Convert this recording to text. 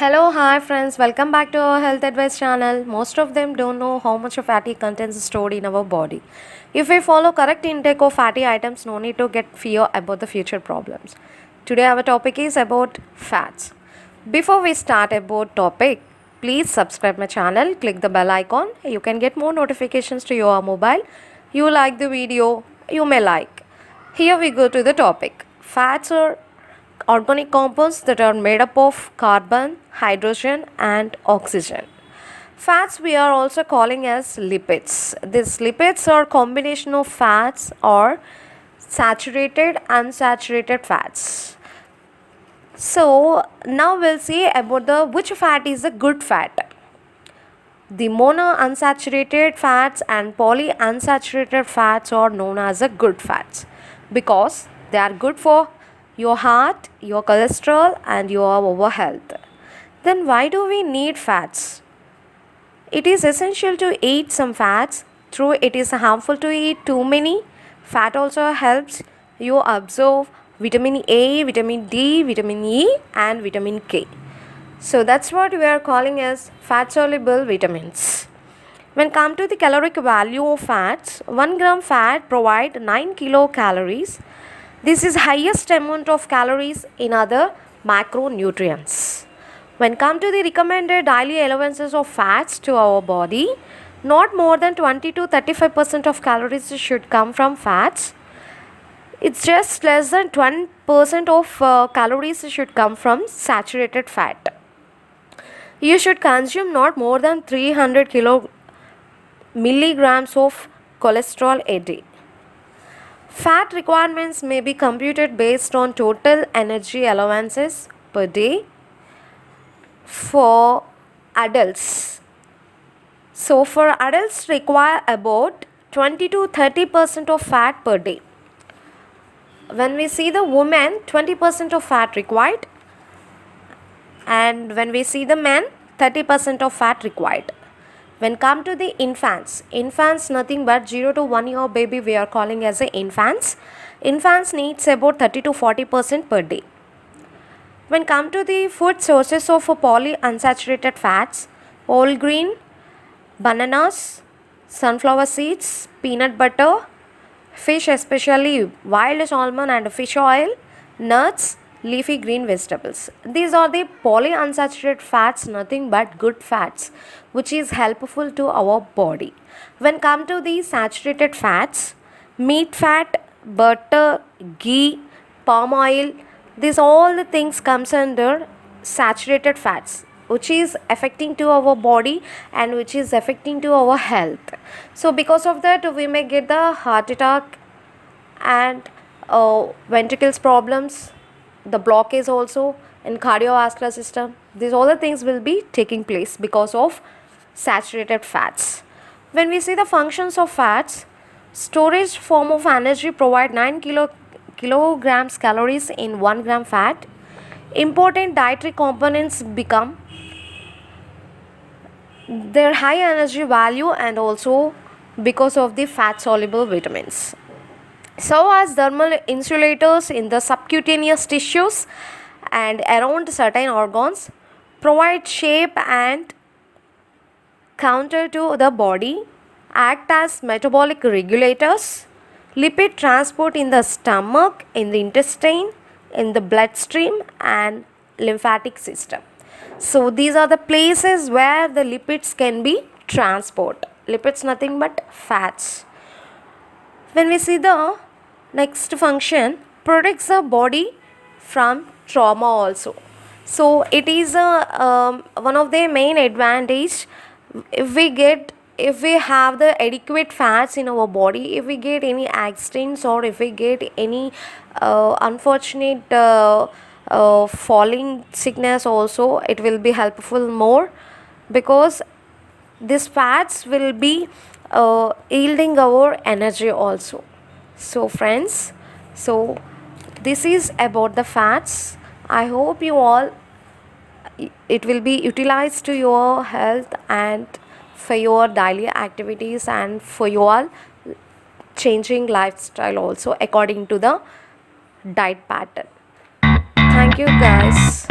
Hello, hi friends, welcome back to our health advice channel. Most of them don't know how much of fatty content is stored in our body. If we follow correct intake of fatty items, no need to get fear about the future problems. Today our topic is about fats. Before we start about topic, please subscribe my channel, click the bell icon. You can get more notifications to your mobile. You like the video, you may like. Here we go to the topic. Fats are organic compounds that are made up of carbon, hydrogen and oxygen. Fats we are also calling as lipids. These lipids are combination of fats or saturated, unsaturated fats. So now we'll see about the which fat is a good fat. The monounsaturated fats and polyunsaturated fats are known as a good fats because they are good for your heart, your cholesterol and your overall health. Then why do we need fats? It is essential to eat some fats, though it is harmful to eat too many. Fat also helps you absorb vitamin A, vitamin D, vitamin E and vitamin K. So that's what we are calling as fat soluble vitamins. When come to the caloric value of fats, 1 gram fat provide 9 kilocalories. This is highest amount of calories in other macronutrients. When come to the recommended daily allowances of fats to our body, not more than 20 to 35% of calories should come from fats. It's just less than 20% of calories should come from saturated fat. You should consume not more than 300 milligrams of cholesterol a day. Fat requirements may be computed based on total energy allowances per day for adults. So for adults require about 20 to 30% of fat per day. When we see the women, 20% of fat required, and when we see the men, 30% of fat required. When come to the infants nothing but 0 to 1 year baby we are calling as a infants. Infants needs about 30 to 40% per day. When come to the food sources of polyunsaturated fats, whole grain, bananas, sunflower seeds, peanut butter, fish especially wild salmon and fish oil, nuts, leafy green vegetables. These are the polyunsaturated fats, nothing but good fats which is helpful to our body. When come to the saturated fats, meat fat, butter, ghee, palm oil, these all the things comes under saturated fats which is affecting to our body and which is affecting to our health. So because of that we may get the heart attack and ventricles problems, the blockage also in cardiovascular system. These all the things will be taking place because of saturated fats. When we see the functions of fats, storage form of energy provide 9 kilograms calories in 1 gram fat. Important dietary components become their high energy value and also because of the fat soluble vitamins. So as thermal insulators in the subcutaneous tissues and around certain organs, provide shape and counter to the body, act as metabolic regulators, lipid transport in the stomach, in the intestine, in the bloodstream and lymphatic system. So these are the places where the lipids can be transport. Lipids nothing but fats. When we see the next function, protects the body from trauma also. So it is one of the main advantage. If we have the adequate fats in our body, if we get any accidents or if we get any unfortunate falling sickness also, it will be helpful more because these fats will be yielding our energy also. So friends, so this is about the fats. I hope you all it will be utilized to your health and for your daily activities and for your changing lifestyle also according to the diet pattern. Thank you guys.